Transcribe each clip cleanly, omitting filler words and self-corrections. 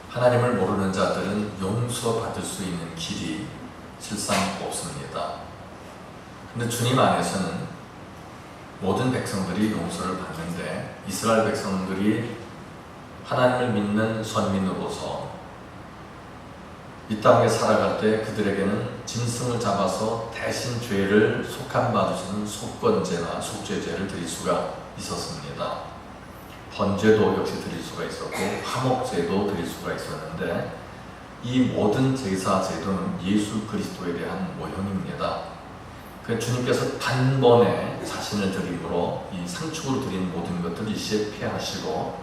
하나님을 모르는 자들은 용서받을 수 있는 길이 실상 없습니다. 근데 주님 안에서는 모든 백성들이 용서를 받는데 이스라엘 백성들이 하나님을 믿는 선민으로서 이 땅에 살아갈 때 그들에게는 짐승을 잡아서 대신 죄를 속함받으시는 속건제나 속죄제를 드릴 수가 있었습니다. 번제도 역시 드릴 수가 있었고 화목제도 드릴 수가 있었는데 이 모든 제사 제도는 예수 그리스도에 대한 모형입니다. 그 주님께서 단번에 자신을 드림으로 이 상축으로 드린 모든 것들을 일시에 피하시고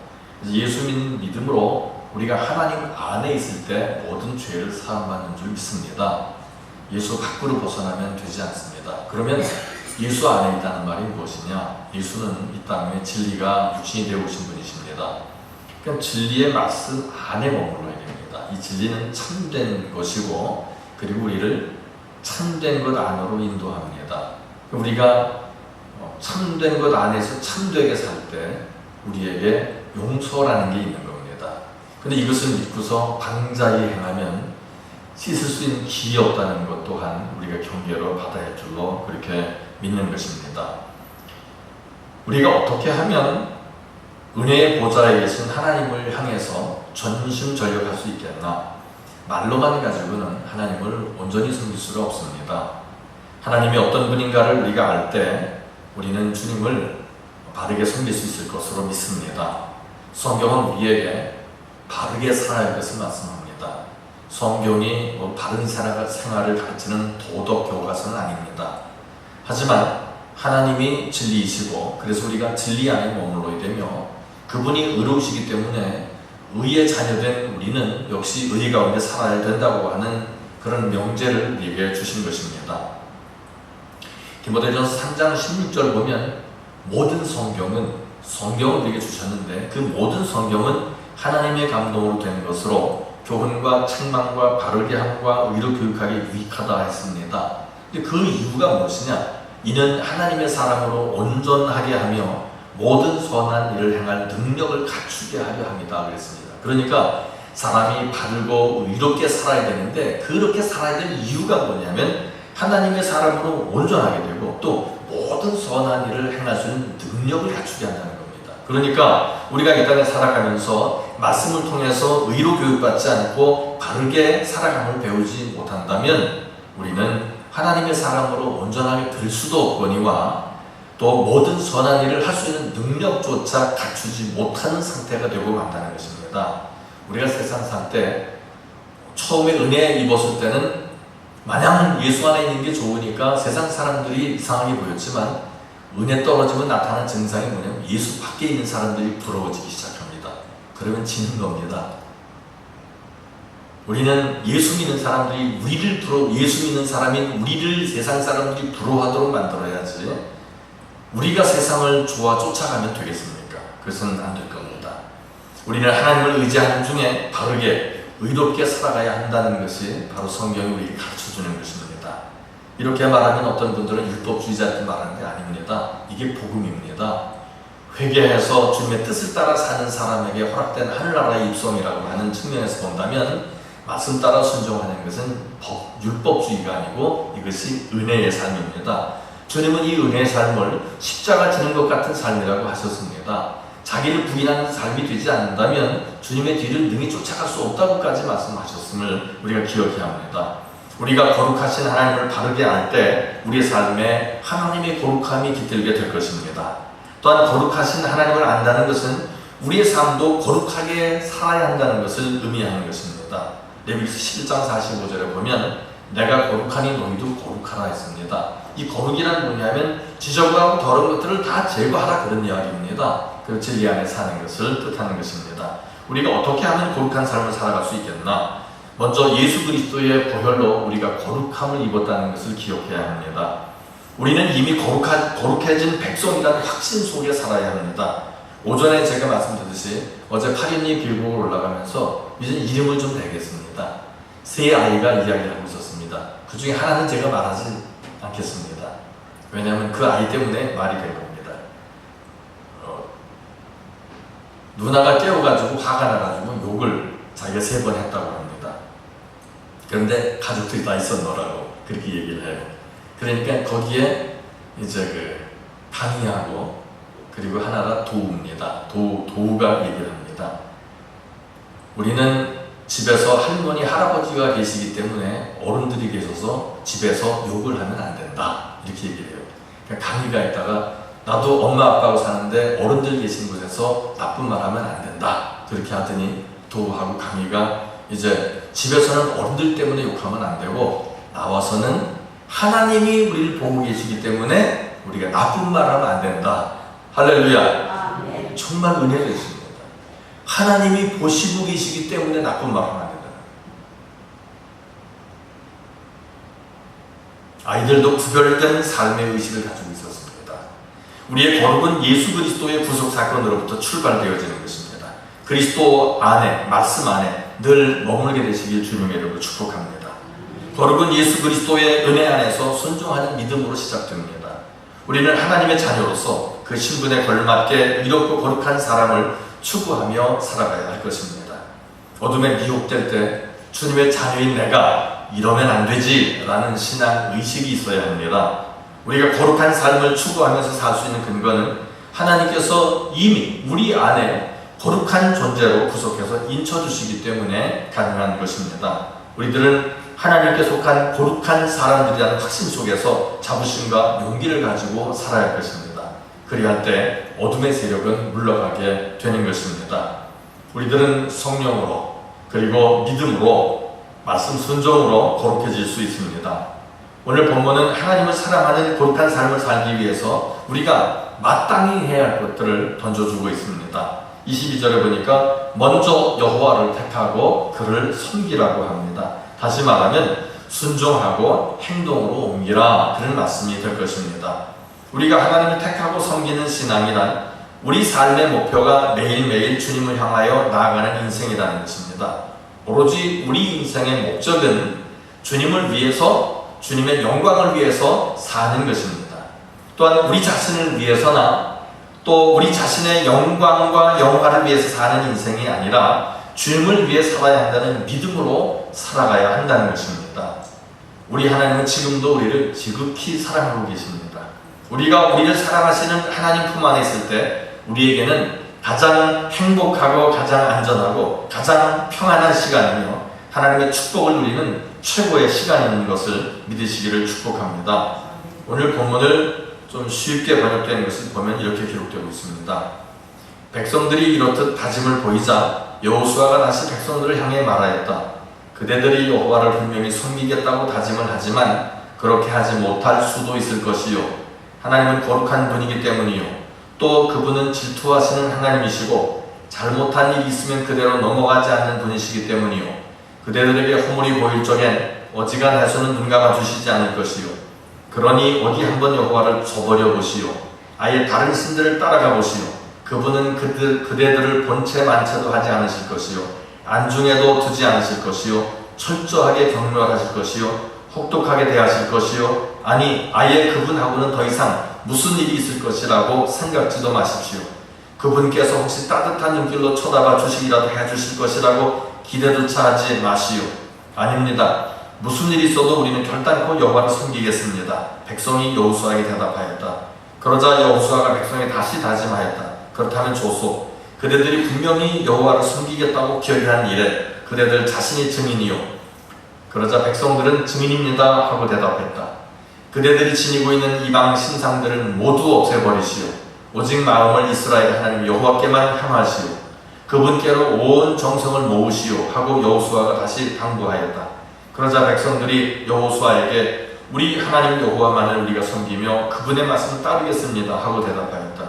예수 믿음으로 우리가 하나님 안에 있을 때 모든 죄를 사함받는 줄 믿습니다. 예수 밖으로 벗어나면 되지 않습니다. 그러면 예수 안에 있다는 말이 무엇이냐? 예수는 이 땅에 진리가 육신이 되어 오신 분이십니다. 그러니까 진리의 말씀 안에 머물러야 됩니다. 이 진리는 참된 것이고 그리고 우리를 참된 것 안으로 인도합니다. 우리가 참된 것 안에서 참되게 살 때 우리에게 용서라는 게 있는 겁니다. 근데 이것을 믿고서 방자히 행하면 씻을 수 있는 길이 없다는 것 또한 우리가 경계로 받아야 할 줄로 그렇게 믿는 것입니다. 우리가 어떻게 하면 은혜의 보좌에 계신 하나님을 향해서 전심전력할 수 있겠나? 말로만 가지고는 하나님을 온전히 섬길 수가 없습니다. 하나님이 어떤 분인가를 우리가 알 때 우리는 주님을 바르게 섬길 수 있을 것으로 믿습니다. 성경은 우리에게 바르게 살아야 할 것을 말씀합니다. 성경이 바른 생활을 가르치는 도덕 교과서는 아닙니다. 하지만 하나님이 진리이시고 그래서 우리가 진리 안에 머물러야 되며 그분이 의로우시기 때문에 의의 자녀된 우리는 역시 의 가운데 살아야 된다고 하는 그런 명제를 우리에게 주신 것입니다. 디모데전서 3장 16절 보면 모든 성경을 우리에게 주셨는데 그 모든 성경은 하나님의 감동으로 된 것으로 교훈과 책망과 바르게 함과 의로 교육하기 유익하다 했습니다. 근데 그 이유가 무엇이냐? 이는 하나님의 사람으로 온전하게 하며 모든 선한 일을 행할 능력을 갖추게 하려 합니다. 그랬습니다. 그러니까 사람이 바르고 의롭게 살아야 되는데 그렇게 살아야 되는 이유가 뭐냐면 하나님의 사람으로 온전하게 되고 또 모든 선한 일을 행할 수 있는 능력을 갖추게 한다는 겁니다. 그러니까 우리가 이 땅에 살아가면서 말씀을 통해서 의로 교육받지 않고 바르게 살아감을 배우지 못한다면 우리는 하나님의 사람으로 온전하게 될 수도 없거니와 또 모든 선한 일을 할 수 있는 능력조차 갖추지 못하는 상태가 되고 만다는 것입니다. 우리가 세상 살 때 처음에 은혜 입었을 때는 마냥 예수 안에 있는 게 좋으니까 세상 사람들이 이상하게 보였지만 은혜 떨어지면 나타나는 증상이 뭐냐면 예수 밖에 있는 사람들이 부러워지기 시작합니다. 그러면 지는 겁니다. 우리는 예수 믿는 사람들이 예수 믿는 사람인 우리를 세상 사람들이 부러워하도록 만들어야지 우리가 세상을 쫓아가면 되겠습니까? 그것은 안 될 겁니다. 우리는 하나님을 의지하는 중에 바르게 의롭게 살아가야 한다는 것이 바로 성경이 우리에게 가르쳐주는 것입니다. 이렇게 말하면 어떤 분들은 율법주의자한테 말하는 게 아닙니다. 이게 복음입니다. 회개해서 주님의 뜻을 따라 사는 사람에게 허락된 하늘나라의 입성이라고 하는 측면에서 본다면 말씀 따라 순종하는 것은 율법주의가 아니고 이것이 은혜의 삶입니다. 주님은 이 은혜의 삶을 십자가 지는 것 같은 삶이라고 하셨습니다. 자기를 부인하는 삶이 되지 않는다면 주님의 뒤를 능히 쫓아갈 수 없다고까지 말씀하셨음을 우리가 기억해야 합니다. 우리가 거룩하신 하나님을 바르게 알 때 우리의 삶에 하나님의 거룩함이 깃들게 될 것입니다. 또한 거룩하신 하나님을 안다는 것은 우리의 삶도 거룩하게 살아야 한다는 것을 의미하는 것입니다. 레위기서 11장 45절에 보면 내가 거룩하니 너희도 거룩하라 했습니다. 이 거룩이란 뭐냐면 지저분하고 더러운 것들을 다 제거하라 그런 이야기입니다. 그 진리 안에 사는 것을 뜻하는 것입니다. 우리가 어떻게 하면 거룩한 삶을 살아갈 수 있겠나? 먼저 예수 그리스도의 보혈로 우리가 거룩함을 입었다는 것을 기억해야 합니다. 우리는 이미 거룩해진 백성이라는 확신 속에 살아야 합니다. 오전에 제가 말씀드렸듯이 어제 8인리 길목을 올라가면서 이제 이름을 좀 대겠습니다. 세 아이가 이야기를 하고 있었습니다. 그 중에 하나는 제가 말하지 않겠습니다. 왜냐하면 그 아이 때문에 말이 된 겁니다. 누나가 깨워가지고 화가 나가지고 욕을 자기가 3번 했다고 합니다. 그런데 가족들이 다 있었노라고 그렇게 얘기를 해요. 그러니까 거기에 이제 강의하고 그리고 하나가 도우입니다. 도우가 얘기를 합니다. 우리는 집에서 할머니, 할아버지가 계시기 때문에 어른들이 계셔서 집에서 욕을 하면 안 된다. 이렇게 얘기를 해요. 그러니까 강의가 있다가 나도 엄마 아빠하고 사는데 어른들 계신 곳에서 나쁜 말 하면 안 된다. 그렇게 하더니 도우하고 강의가 이제 집에서는 어른들 때문에 욕하면 안 되고 나와서는 하나님이 우리를 보고 계시기 때문에 우리가 나쁜 말 하면 안 된다. 할렐루야. 정말 은혜가 있습니다. 하나님이 보시고 계시기 때문에 나쁜 말 하면 안 된다. 아이들도 구별된 삶의 의식을 가지고 있었습니다. 우리의 거룩은 예수 그리스도의 구속 사건으로부터 출발되어지는 것입니다. 그리스도 안에, 말씀 안에 늘 머물게 되시길 주님의 이름으로 축복합니다. 거룩은 예수 그리스도의 은혜 안에서 순종하는 믿음으로 시작됩니다. 우리는 하나님의 자녀로서 그 신분에 걸맞게 이롭고 거룩한 사람을 추구하며 살아가야 할 것입니다. 어둠에 미혹될 때 주님의 자녀인 내가 이러면 안 되지 라는 신앙 의식이 있어야 합니다. 우리가 거룩한 삶을 추구하면서 살 수 있는 근거는 하나님께서 이미 우리 안에 거룩한 존재로 구속해서 인쳐주시기 때문에 가능한 것입니다. 우리들은 하나님께 속한 거룩한 사람들이라는 확신 속에서 자부심과 용기를 가지고 살아야 할 것입니다. 그리할 때 어둠의 세력은 물러가게 되는 것입니다. 우리들은 성령으로 그리고 믿음으로 말씀 순종으로 거룩해질 수 있습니다. 오늘 본문은 하나님을 사랑하는 거룩한 삶을 살기 위해서 우리가 마땅히 해야 할 것들을 던져주고 있습니다. 22절에 보니까 먼저 여호와를 택하고 그를 섬기라고 합니다. 다시 말하면 순종하고 행동으로 옮기라 그런 말씀이 될 것입니다. 우리가 하나님을 택하고 섬기는 신앙이란 우리 삶의 목표가 매일매일 주님을 향하여 나아가는 인생이라는 것입니다. 오로지 우리 인생의 목적은 주님을 위해서, 주님의 영광을 위해서 사는 것입니다. 또한 우리 자신을 위해서나 또 우리 자신의 영광과 영화를 위해서 사는 인생이 아니라 주님을 위해 살아야 한다는 믿음으로 살아가야 한다는 것입니다. 우리 하나님은 지금도 우리를 지극히 사랑하고 계십니다. 우리가 우리를 사랑하시는 하나님 품 안에 있을 때 우리에게는 가장 행복하고 가장 안전하고 가장 평안한 시간이며 하나님의 축복을 누리는 최고의 시간인 것을 믿으시기를 축복합니다. 오늘 본문을 좀 쉽게 번역된 것을 보면 이렇게 기록되고 있습니다. 백성들이 이렇듯 다짐을 보이자 여호수아가 다시 백성들을 향해 말하였다. 그대들이 여호와를 분명히 섬기겠다고 다짐을 하지만 그렇게 하지 못할 수도 있을 것이요. 하나님은 거룩한 분이기 때문이요. 또 그분은 질투하시는 하나님이시고 잘못한 일이 있으면 그대로 넘어가지 않는 분이시기 때문이요. 그대들에게 허물이 보일 적엔 어지간해서는 눈 감아주시지 않을 것이요. 그러니 어디 한번 여호와를 저버려 보시오. 아예 다른 신들을 따라가 보시오. 그분은 그대들을 본체 만체도 하지 않으실 것이요. 안중에도 두지 않으실 것이요. 철저하게 경멸하실 것이요. 혹독하게 대하실 것이요. 아니 아예 그분하고는 더 이상 무슨 일이 있을 것이라고 생각지도 마십시오. 그분께서 혹시 따뜻한 눈길로 쳐다봐 주시기라도 해주실 것이라고 기대조차 하지 마시오. 아닙니다. 무슨 일이 있어도 우리는 결단코 여호와를 섬기겠습니다. 백성이 여호수아에게 대답하였다. 그러자 여호수아가 백성에 다시 다짐하였다. 그렇다면 좋소. 그대들이 분명히 여호와를 섬기겠다고 결의한 일에 그대들 자신이 증인이요. 그러자 백성들은 증인입니다 하고 대답했다. 그대들이 지니고 있는 이방 신상들은 모두 없애버리시오. 오직 마음을 이스라엘 하나님 여호와께만 향하시오. 그분께로 온 정성을 모으시오 하고 여호수아가 다시 당부하였다. 그러자 백성들이 여호수아에게 우리 하나님 여호와만을 우리가 섬기며 그분의 말씀을 따르겠습니다 하고 대답하였다.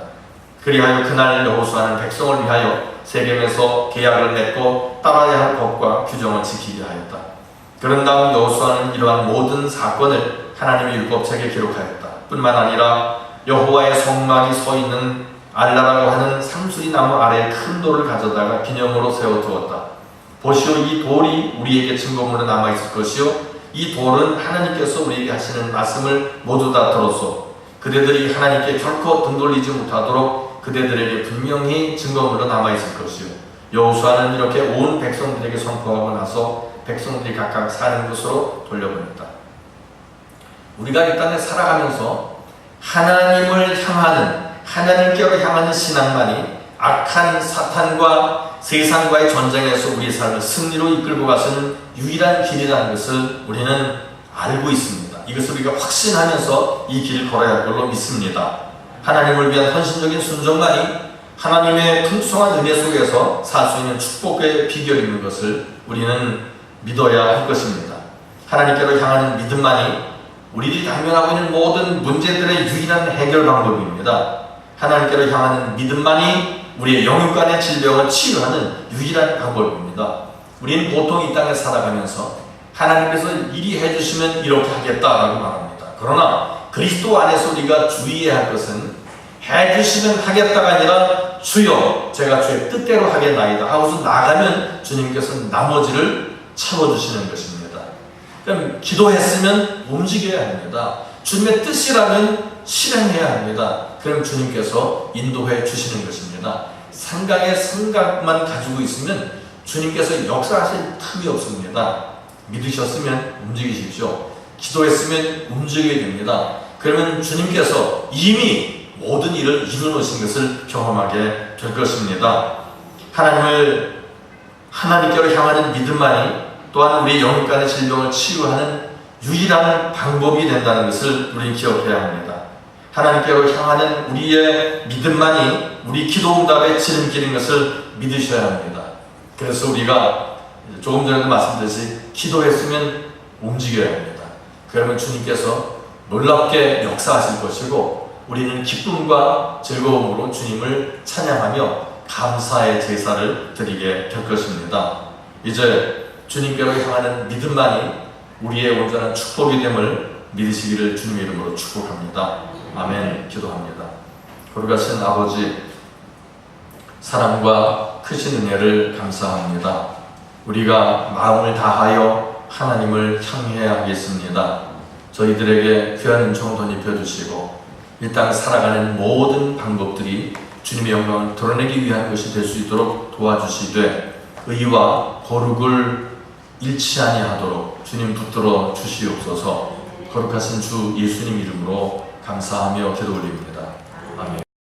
그리하여 그날 여호수아는 백성을 위하여 세겜에서 계약을 맺고 따라야 할 법과 규정을 지키게 하였다. 그런 다음 여호수아는 이러한 모든 사건을 하나님의 율법책에 기록하였다. 뿐만 아니라 여호와의 성막이 서 있는 알라라고 하는 상수리 나무 아래에 큰 돌을 가져다가 기념으로 세워두었다. 보시오, 이 돌이 우리에게 증거물로 남아있을 것이요. 이 돌은 하나님께서 우리에게 하시는 말씀을 모두 다 들었소. 그대들이 하나님께 결코 등 돌리지 못하도록 그대들에게 분명히 증거물로 남아있을 것이요. 여호수아는 이렇게 온 백성들에게 선포하고 나서 백성들이 각각 사는 곳으로 돌려보냈다. 우리가 이 땅에 살아가면서 하나님을 향하는, 하나님께로 향하는 신앙만이 악한 사탄과 세상과의 전쟁에서 우리의 삶을 승리로 이끌고 가서는 유일한 길이라는 것을 우리는 알고 있습니다. 이것을 우리가 확신하면서 이 길을 걸어야 할 걸로 믿습니다. 하나님을 위한 헌신적인 순종만이 하나님의 풍성한 은혜 속에서 살 수 있는 축복의 비결인 것을 우리는 믿어야 할 것입니다. 하나님께로 향하는 믿음만이 우리들이 당면하고 있는 모든 문제들의 유일한 해결 방법입니다. 하나님께로 향하는 믿음만이 우리의 영육간의 질병을 치유하는 유일한 방법입니다. 우리는 보통 이 땅에 살아가면서 하나님께서 이리 해주시면 이렇게 하겠다라고 말합니다. 그러나 그리스도 안에서 우리가 주의해야 할 것은 해주시면 하겠다가 아니라 주여 제가 주의 뜻대로 하겠나이다 하고서 나가면 주님께서 나머지를 채워주시는 것입니다. 그럼 기도했으면 움직여야 합니다. 주님의 뜻이라면 실행해야 합니다. 그럼 주님께서 인도해 주시는 것입니다. 생각의 생각만 가지고 있으면 주님께서 역사하실 틈이 없습니다. 믿으셨으면 움직이십시오. 기도했으면 움직여야 됩니다. 그러면 주님께서 이미 모든 일을 이루어놓으신 것을 경험하게 될 것입니다. 하나님께로 향하는 믿음만이 또한 우리의 영육간의 질병을 치유하는 유일한 방법이 된다는 것을 우리는 기억해야 합니다. 하나님께로 향하는 우리의 믿음만이 우리 기도 응답의 지름길인 것을 믿으셔야 합니다. 그래서 우리가 조금 전에도 말씀드렸듯이 기도했으면 움직여야 합니다. 그러면 주님께서 놀랍게 역사하실 것이고 우리는 기쁨과 즐거움으로 주님을 찬양하며 감사의 제사를 드리게 될 것입니다. 이제 주님께로 향하는 믿음만이 우리의 온전한 축복이 됨을 믿으시기를 주님의 이름으로 축복합니다. 아멘. 기도합니다. 거룩하신 아버지, 사랑과 크신 은혜를 감사합니다. 우리가 마음을 다하여 하나님을 향해야 하겠습니다. 저희들에게 귀한 은총을 덧입혀주시고 이 땅 살아가는 모든 방법들이 주님의 영광을 드러내기 위한 것이 될 수 있도록 도와주시되 의와 거룩을 잃지 아니하도록 주님 붙들어 주시옵소서. 거룩하신 주 예수님 이름으로 감사하며 기도 올립니다. 아멘.